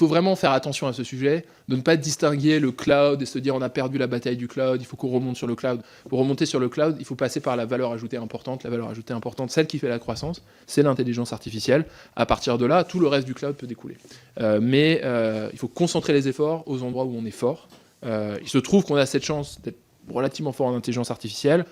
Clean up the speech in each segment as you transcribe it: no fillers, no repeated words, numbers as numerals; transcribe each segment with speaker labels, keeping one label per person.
Speaker 1: faut vraiment faire attention à ce sujet, de ne pas distinguer le cloud et se dire on a perdu la bataille du cloud, il faut qu'on remonte sur le cloud. Pour remonter sur le cloud, il faut passer par la valeur ajoutée importante. La valeur ajoutée importante, celle qui fait la croissance, c'est l'intelligence artificielle. À partir de là, tout le reste du cloud peut découler. Mais il faut concentrer les efforts aux endroits où on est fort. Il se trouve qu'on a cette chance d'être relativement fort en intelligence artificielle.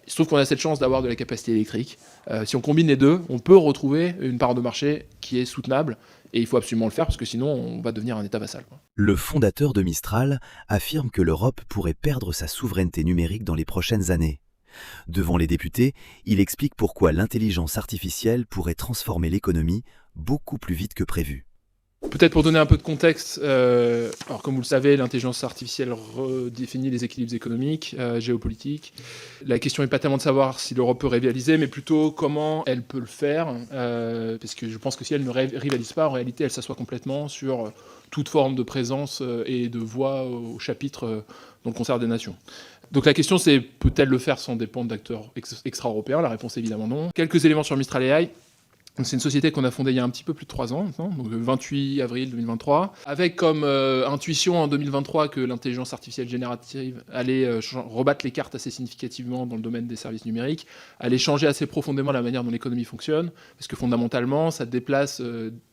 Speaker 1: Il se trouve qu'on a cette chance d'avoir de la capacité électrique. Si on combine les deux, on peut retrouver une part de marché qui est soutenable. Et il faut absolument le faire parce que sinon, on va devenir un État vassal.
Speaker 2: Le fondateur de Mistral affirme que l'Europe pourrait perdre sa souveraineté numérique dans les prochaines années. Devant les députés, il explique pourquoi l'intelligence artificielle pourrait transformer l'économie beaucoup plus vite que prévu.
Speaker 1: Peut-être pour donner un peu de contexte, alors comme vous le savez, l'intelligence artificielle redéfinit les équilibres économiques, géopolitiques. La question n'est pas tellement de savoir si l'Europe peut rivaliser, mais plutôt comment elle peut le faire, parce que je pense que si elle ne rivalise pas, en réalité, elle s'assoit complètement sur toute forme de présence et de voix au chapitre dans le concert des nations. Donc la question c'est, peut-elle le faire sans dépendre d'acteurs extra-européens? La réponse est évidemment non. Quelques éléments sur Mistral AI. C'est une société qu'on a fondée il y a un petit peu plus de 3 ans, donc le 28 avril 2023, avec comme intuition en 2023 que l'intelligence artificielle générative allait rebattre les cartes assez significativement dans le domaine des services numériques, allait changer assez profondément la manière dont l'économie fonctionne, parce que fondamentalement, ça déplace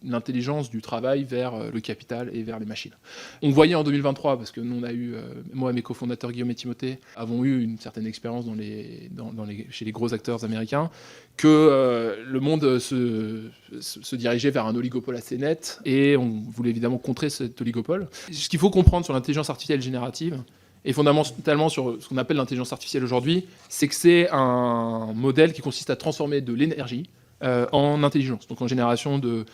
Speaker 1: l'intelligence du travail vers le capital et vers les machines. On voyait en 2023, parce que nous on a eu, moi et mes cofondateurs Guillaume et Timothée, avons eu une certaine expérience chez les gros acteurs américains, que le monde se dirigeait vers un oligopole assez net, et on voulait évidemment contrer cet oligopole. Ce qu'il faut comprendre sur l'intelligence artificielle générative, et fondamentalement sur ce qu'on appelle l'intelligence artificielle aujourd'hui, c'est que c'est un modèle qui consiste à transformer de l'énergie en intelligence, donc en génération de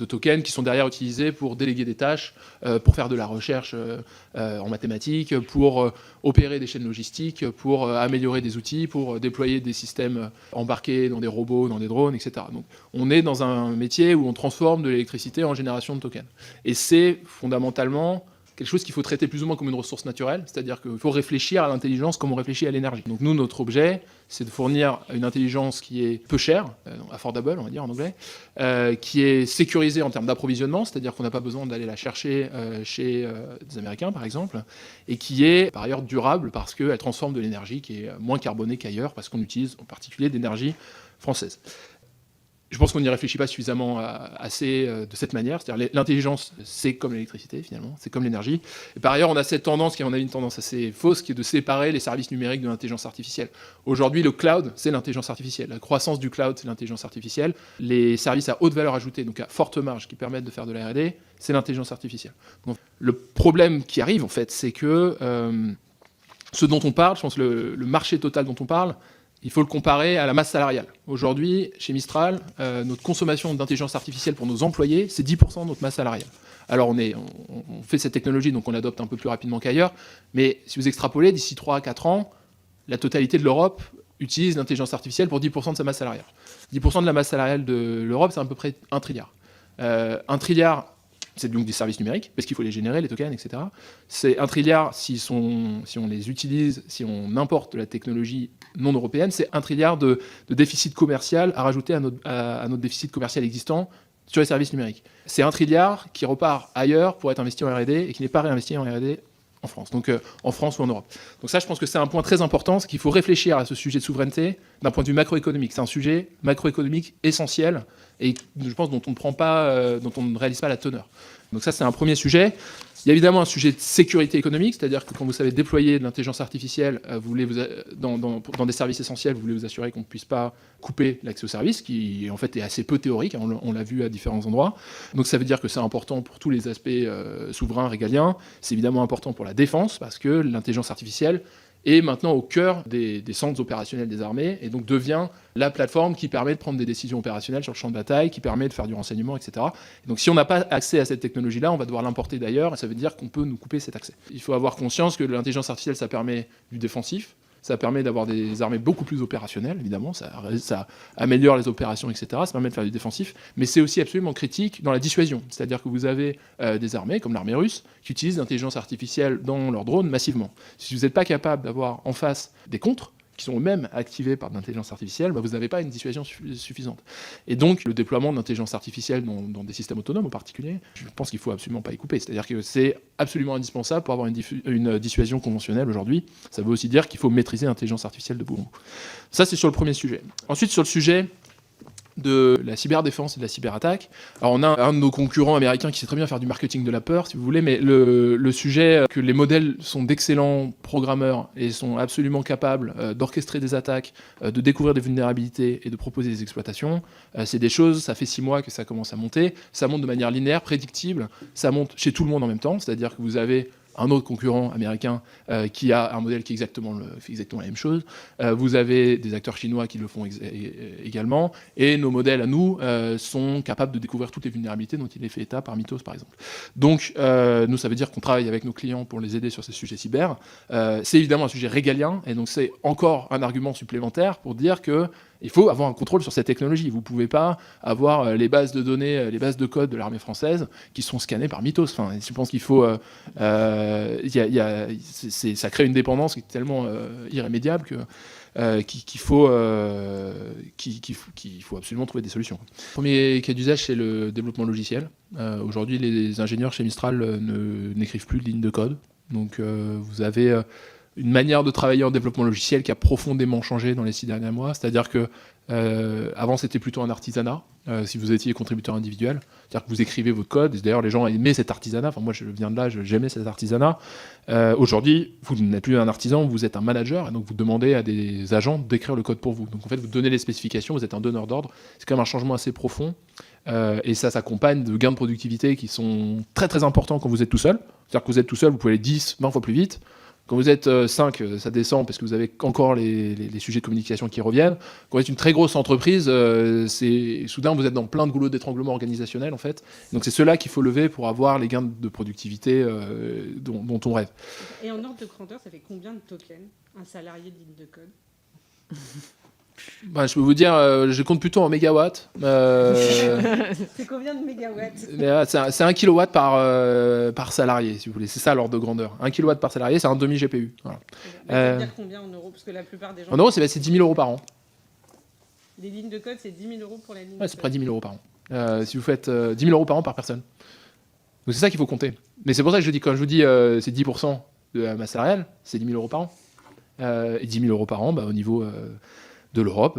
Speaker 1: tokens qui sont derrière utilisés pour déléguer des tâches, pour faire de la recherche en mathématiques, pour opérer des chaînes logistiques, pour améliorer des outils, pour déployer des systèmes embarqués dans des robots, dans des drones, etc. Donc on est dans un métier où on transforme de l'électricité en génération de tokens. Et c'est fondamentalement quelque chose qu'il faut traiter plus ou moins comme une ressource naturelle, c'est-à-dire qu'il faut réfléchir à l'intelligence comme on réfléchit à l'énergie. Donc nous, notre objet, c'est de fournir une intelligence qui est peu chère, affordable, on va dire en anglais, qui est sécurisée en termes d'approvisionnement, c'est-à-dire qu'on n'a pas besoin d'aller la chercher chez des Américains, par exemple, et qui est par ailleurs durable parce qu'elle transforme de l'énergie qui est moins carbonée qu'ailleurs, parce qu'on utilise en particulier d'énergie française. Je pense qu'on n'y réfléchit pas suffisamment assez de cette manière. C'est-à-dire l'intelligence, c'est comme l'électricité, finalement, c'est comme l'énergie. Et par ailleurs, on a cette tendance, qui est à mon avis une tendance assez fausse, qui est de séparer les services numériques de l'intelligence artificielle. Aujourd'hui, le cloud, c'est l'intelligence artificielle. La croissance du cloud, c'est l'intelligence artificielle. Les services à haute valeur ajoutée, donc à forte marge, qui permettent de faire de la R&D, c'est l'intelligence artificielle. Donc, le problème qui arrive, en fait, c'est que ce dont on parle, je pense que le marché total dont on parle, il faut le comparer à la masse salariale. Aujourd'hui, chez Mistral, notre consommation d'intelligence artificielle pour nos employés, c'est 10% de notre masse salariale. Alors on fait cette technologie, donc on l'adopte un peu plus rapidement qu'ailleurs, mais si vous extrapolez, d'ici 3 à 4 ans, la totalité de l'Europe utilise l'intelligence artificielle pour 10% de sa masse salariale. 10% de la masse salariale de l'Europe, c'est à peu près 1 trilliard. 1 trilliard, c'est donc des services numériques, parce qu'il faut les générer, les tokens, etc. C'est 1 trilliard si on les utilise, si on importe de la technologie non européenne, c'est 1 trilliard de déficit commercial à rajouter à notre déficit commercial existant sur les services numériques. C'est 1 trilliard qui repart ailleurs pour être investi en R&D et qui n'est pas réinvesti en R&D en France, donc en France ou en Europe. Donc ça, je pense que c'est un point très important, c'est qu'il faut réfléchir à ce sujet de souveraineté d'un point de vue macroéconomique. C'est un sujet macroéconomique essentiel et je pense dont on ne réalise pas la teneur. Donc ça, c'est un premier sujet. Il y a évidemment un sujet de sécurité économique, c'est-à-dire que quand vous savez déployer de l'intelligence artificielle dans des services essentiels, vous voulez vous assurer qu'on ne puisse pas couper l'accès au service, qui en fait est assez peu théorique, on l'a vu à différents endroits. Donc ça veut dire que c'est important pour tous les aspects souverains, régaliens. C'est évidemment important pour la défense, parce que l'intelligence artificielle est maintenant au cœur des centres opérationnels des armées, et donc devient la plateforme qui permet de prendre des décisions opérationnelles sur le champ de bataille, qui permet de faire du renseignement, etc. Et donc si on n'a pas accès à cette technologie-là, on va devoir l'importer d'ailleurs, et ça veut dire qu'on peut nous couper cet accès. Il faut avoir conscience que l'intelligence artificielle, ça permet du défensif, ça permet d'avoir des armées beaucoup plus opérationnelles, évidemment, ça améliore les opérations, etc., ça permet de faire du défensif, mais c'est aussi absolument critique dans la dissuasion. C'est-à-dire que vous avez des armées, comme l'armée russe, qui utilisent l'intelligence artificielle dans leurs drones massivement. Si vous n'êtes pas capable d'avoir en face des contres, qui sont eux-mêmes activés par de l'intelligence artificielle, vous n'avez pas une dissuasion suffisante. Et donc, le déploiement de l'intelligence artificielle dans des systèmes autonomes en particulier, je pense qu'il ne faut absolument pas y couper. C'est-à-dire que c'est absolument indispensable pour avoir une dissuasion conventionnelle aujourd'hui. Ça veut aussi dire qu'il faut maîtriser l'intelligence artificielle de bout en bout. Ça, c'est sur le premier sujet. Ensuite, sur le sujet de la cyberdéfense et de la cyberattaque. Alors on a un de nos concurrents américains qui sait très bien faire du marketing de la peur, si vous voulez, mais le sujet que les modèles sont d'excellents programmeurs et sont absolument capables d'orchestrer des attaques, de découvrir des vulnérabilités et de proposer des exploitations, c'est des choses, ça fait 6 mois que ça commence à monter, ça monte de manière linéaire, prédictible, ça monte chez tout le monde en même temps, c'est-à-dire que vous avez un autre concurrent américain qui a un modèle qui fait exactement la même chose. Vous avez des acteurs chinois qui le font également. Et nos modèles à nous sont capables de découvrir toutes les vulnérabilités dont il est fait état par Mythos, par exemple. Donc, nous, ça veut dire qu'on travaille avec nos clients pour les aider sur ces sujets cyber. C'est évidemment un sujet régalien. Et donc, c'est encore un argument supplémentaire pour dire que il faut avoir un contrôle sur cette technologie. Vous ne pouvez pas avoir les bases de données, les bases de code de l'armée française qui sont scannées par Mythos. Enfin, je pense qu'il faut... ça crée une dépendance qui est tellement irrémédiable qu'il faut absolument trouver des solutions. Le premier cas d'usage, c'est le développement logiciel. Aujourd'hui, les ingénieurs chez Mistral n'écrivent plus de lignes de code. Donc, vous avez... une manière de travailler en développement logiciel qui a profondément changé dans les 6 derniers mois. C'est-à-dire que avant, c'était plutôt un artisanat, si vous étiez contributeur individuel. C'est-à-dire que vous écrivez votre code, et d'ailleurs, les gens aimaient cet artisanat. Enfin, moi, je viens de là, j'aimais cet artisanat. Aujourd'hui, vous n'êtes plus un artisan, vous êtes un manager, et donc vous demandez à des agents d'écrire le code pour vous. Donc, en fait, vous donnez les spécifications, vous êtes un donneur d'ordre. C'est quand même un changement assez profond. Et ça s'accompagne de gains de productivité qui sont très, très importants quand vous êtes tout seul. C'est-à-dire que vous êtes tout seul, vous pouvez aller 10, 20 fois plus vite. Quand vous êtes 5, ça descend parce que vous avez encore les sujets de communication qui reviennent. Quand vous êtes une très grosse entreprise, soudain vous êtes dans plein de goulots d'étranglement organisationnel en fait. Donc c'est cela qu'il faut lever pour avoir les gains de productivité dont on rêve.
Speaker 3: Et en ordre de grandeur, ça fait combien de tokens un salarié de ligne de code?
Speaker 1: Je peux vous dire, je compte plutôt en mégawatts.
Speaker 3: C'est combien de mégawatts?
Speaker 1: C'est 1 kilowatt par salarié, si vous voulez. C'est ça l'ordre de grandeur. 1 kilowatt par salarié, c'est un demi-GPU. Voilà.
Speaker 3: Ça veut dire combien en euros? Parce que la plupart des gens...
Speaker 1: En euros, c'est 10 000 euros par an.
Speaker 3: Les lignes de code, c'est 10 000 euros pour la ligne de
Speaker 1: Ouais,
Speaker 3: code.
Speaker 1: c'est près de 10 000 euros par an. Si vous faites 10 000 euros par an par personne. Donc c'est ça qu'il faut compter. Mais c'est pour ça que quand je vous dis c'est 10% de la masse salariale, c'est 10 000 euros par an. Et 10 000 euros par an, au niveau... de l'Europe,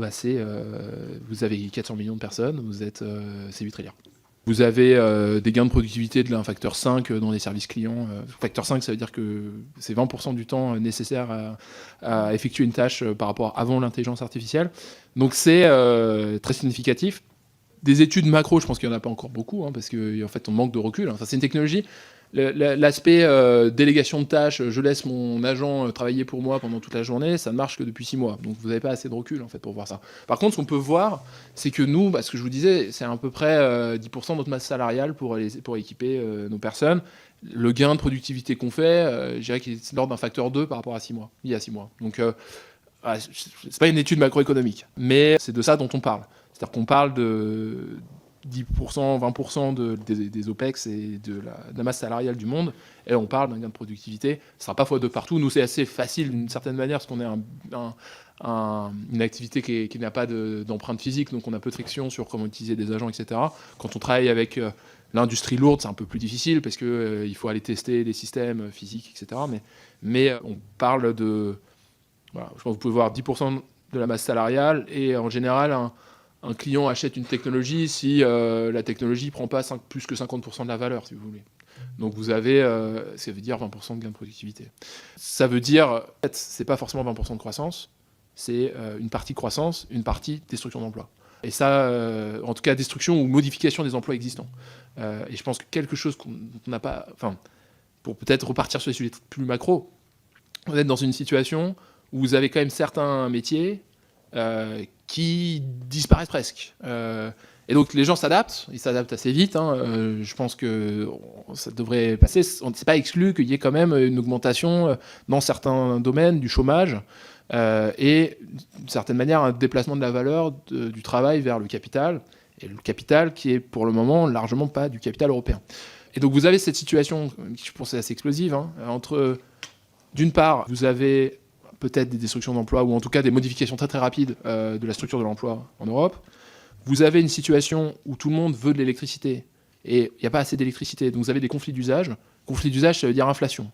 Speaker 1: vous avez 400 millions de personnes, c'est 8 trilliards. Vous avez des gains de productivité de 1 facteur 5 dans les services clients. Facteur 5, ça veut dire que c'est 20% du temps nécessaire à effectuer une tâche par rapport à avant l'intelligence artificielle. Donc c'est très significatif. Des études macro, je pense qu'il n'y en a pas encore beaucoup, parce qu'en fait on manque de recul. Enfin, c'est une technologie... L'aspect délégation de tâches, je laisse mon agent travailler pour moi pendant toute la journée, ça ne marche que depuis 6 mois. Donc vous n'avez pas assez de recul en fait pour voir ça. Par contre, ce qu'on peut voir, c'est que nous, ce que je vous disais, c'est à peu près 10% de notre masse salariale pour équiper nos personnes. Le gain de productivité qu'on fait, je dirais qu'il est de l'ordre d'un facteur 2 par rapport à 6 mois, il y a 6 mois. Donc c'est pas une étude macroéconomique, mais c'est de ça dont on parle. C'est-à-dire qu'on parle de 10%, 20% des OPEX et de la masse salariale du monde, et on parle d'un gain de productivité. Ce ne sera pas x2 partout. Nous, c'est assez facile d'une certaine manière, parce qu'on est une activité qui n'a pas d'empreinte physique, donc on a peu de friction sur comment utiliser des agents, etc. Quand on travaille avec l'industrie lourde, c'est un peu plus difficile, parce qu'il faut aller tester des systèmes physiques, etc. Mais on parle de... Voilà, je pense que vous pouvez voir 10% de la masse salariale, et en général, un client achète une technologie si la technologie ne prend pas plus que 50% de la valeur, si vous voulez. Donc vous avez, ça veut dire 20% de gain de productivité. Ça veut dire, en fait, c'est pas forcément 20% de croissance, c'est une partie croissance, une partie destruction d'emplois. Et ça, en tout cas, destruction ou modification des emplois existants. Et je pense que quelque chose qu'on n'a pas... Enfin, pour peut-être repartir sur les sujets plus macro, vous êtes dans une situation où vous avez quand même certains métiers qui disparaissent presque. Et donc les gens s'adaptent, ils s'adaptent assez vite. Je pense que ça devrait passer. C'est pas exclu qu'il y ait quand même une augmentation dans certains domaines du chômage et d'une certaine manière un déplacement de la valeur du travail vers le capital. Et le capital qui est pour le moment largement pas du capital européen. Et donc vous avez cette situation qui je pense est assez explosive entre d'une part vous avez peut-être des destructions d'emplois, ou en tout cas des modifications très très rapides de la structure de l'emploi en Europe. Vous avez une situation où tout le monde veut de l'électricité, et il n'y a pas assez d'électricité, donc vous avez des conflits d'usage. Conflits d'usage, ça veut dire inflation.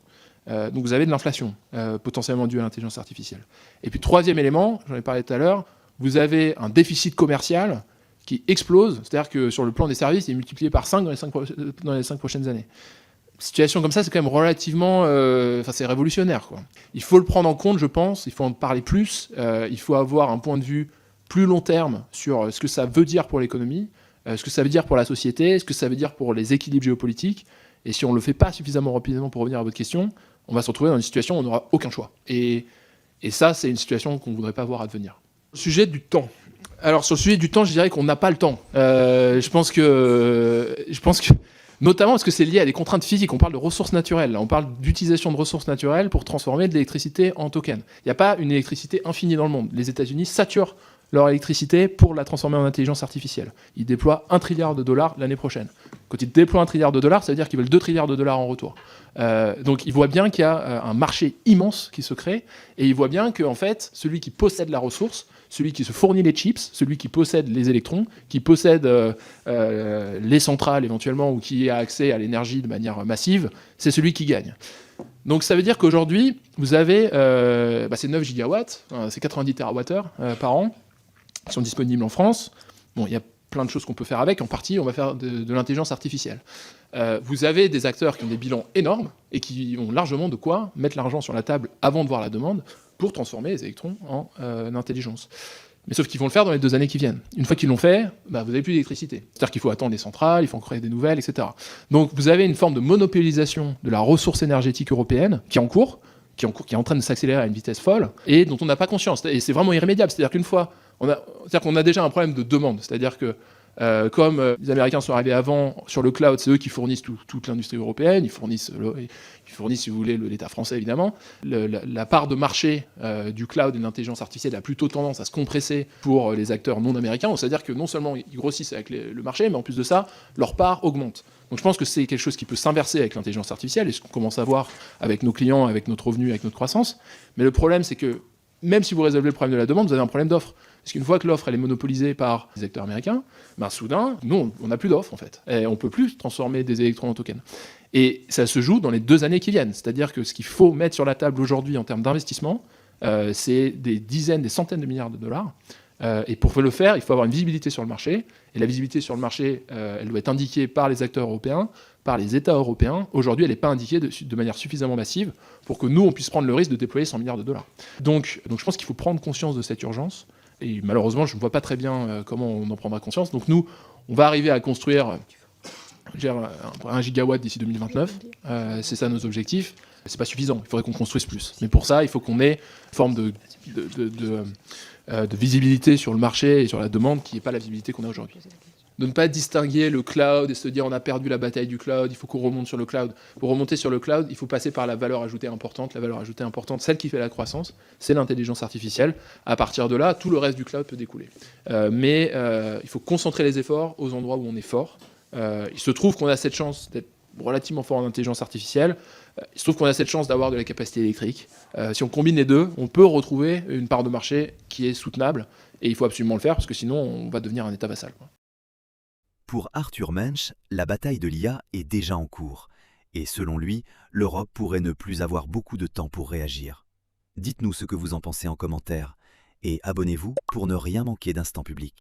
Speaker 1: Donc vous avez de l'inflation, potentiellement due à l'intelligence artificielle. Et puis troisième élément, j'en ai parlé tout à l'heure, vous avez un déficit commercial qui explose, c'est-à-dire que sur le plan des services, il est multiplié par 5 dans les 5 prochaines années. Situation comme ça, c'est quand même relativement... c'est révolutionnaire, quoi. Il faut le prendre en compte, je pense, il faut en parler plus, il faut avoir un point de vue plus long terme sur ce que ça veut dire pour l'économie, ce que ça veut dire pour la société, ce que ça veut dire pour les équilibres géopolitiques. Et si on ne le fait pas suffisamment rapidement pour revenir à votre question, on va se retrouver dans une situation où on n'aura aucun choix. Et ça, c'est une situation qu'on ne voudrait pas voir advenir. Le sujet du temps. Alors, sur le sujet du temps, je dirais qu'on n'a pas le temps. Je pense que notamment parce que c'est lié à des contraintes physiques. On parle de ressources naturelles. Là, on parle d'utilisation de ressources naturelles pour transformer de l'électricité en token. Il n'y a pas une électricité infinie dans le monde. Les États-Unis saturent leur électricité pour la transformer en intelligence artificielle. Ils déploient $1 trilliard l'année prochaine. Quand ils déploient $1 trilliard, ça veut dire qu'ils veulent $2 trilliards en retour. Donc ils voient bien qu'il y a un marché immense qui se crée, et ils voient bien que en fait, celui qui possède la ressource, celui qui se fournit les chips, celui qui possède les électrons, qui possède les centrales éventuellement, ou qui a accès à l'énergie de manière massive, c'est celui qui gagne. Donc ça veut dire qu'aujourd'hui, vous avez c'est 9 gigawatts, c'est 90 TWh par an, qui sont disponibles en France. Bon, il y a plein de choses qu'on peut faire avec. En partie, on va faire de l'intelligence artificielle. Vous avez des acteurs qui ont des bilans énormes et qui ont largement de quoi mettre l'argent sur la table avant de voir la demande pour transformer les électrons en intelligence. Mais sauf qu'ils vont le faire dans les 2 années qui viennent. Une fois qu'ils l'ont fait, vous n'avez plus d'électricité. C'est-à-dire qu'il faut attendre des centrales, il faut en créer des nouvelles, etc. Donc vous avez une forme de monopolisation de la ressource énergétique européenne qui est en cours, qui est en train de s'accélérer à une vitesse folle, et dont on n'a pas conscience. Et c'est vraiment irrémédiable. C'est-à-dire qu'une fois... C'est-à-dire qu'on a déjà un problème de demande. C'est-à-dire que comme les Américains sont arrivés avant sur le cloud, c'est eux qui fournissent toute l'industrie européenne, ils fournissent, si vous voulez, l'État français, évidemment. La part de marché du cloud et de l'intelligence artificielle a plutôt tendance à se compresser pour les acteurs non américains. C'est-à-dire que non seulement ils grossissent avec le marché, mais en plus de ça, leur part augmente. Donc je pense que c'est quelque chose qui peut s'inverser avec l'intelligence artificielle, et ce qu'on commence à voir avec nos clients, avec notre revenu, avec notre croissance. Mais le problème, c'est que même si vous résolvez le problème de la demande, vous avez un problème d'offre. Parce qu'une fois que l'offre elle est monopolisée par les acteurs américains, soudain, nous, on n'a plus d'offre, en fait. Et on ne peut plus transformer des électrons en tokens. Et ça se joue dans les 2 années qui viennent. C'est-à-dire que ce qu'il faut mettre sur la table aujourd'hui en termes d'investissement, c'est des dizaines, des centaines de milliards de dollars. Et pour le faire, il faut avoir une visibilité sur le marché. Et la visibilité sur le marché, elle doit être indiquée par les acteurs européens, par les États européens. Aujourd'hui, elle n'est pas indiquée de manière suffisamment massive pour que nous, on puisse prendre le risque de déployer 100 milliards de dollars. Donc je pense qu'il faut prendre conscience de cette urgence. Et malheureusement, je ne vois pas très bien comment on en prendra conscience. Donc nous, on va arriver à construire 1 gigawatt d'ici 2029. C'est ça nos objectifs. C'est pas suffisant, il faudrait qu'on construise plus. Mais pour ça, il faut qu'on ait une forme de visibilité sur le marché et sur la demande qui n'est pas la visibilité qu'on a aujourd'hui. De ne pas distinguer le cloud et se dire on a perdu la bataille du cloud, il faut qu'on remonte sur le cloud. Pour remonter sur le cloud, il faut passer par la valeur ajoutée importante. La valeur ajoutée importante, celle qui fait la croissance, c'est l'intelligence artificielle. À partir de là, tout le reste du cloud peut découler. Mais il faut concentrer les efforts aux endroits où on est fort. Il se trouve qu'on a cette chance d'être relativement fort en intelligence artificielle. Il se trouve qu'on a cette chance d'avoir de la capacité électrique. Si on combine les deux, on peut retrouver une part de marché qui est soutenable. Et il faut absolument le faire, parce que sinon, on va devenir un État vassal.
Speaker 2: Pour Arthur Mensch, la bataille de l'IA est déjà en cours. Et selon lui, l'Europe pourrait ne plus avoir beaucoup de temps pour réagir. Dites-nous ce que vous en pensez en commentaire. Et abonnez-vous pour ne rien manquer d'Instant Public.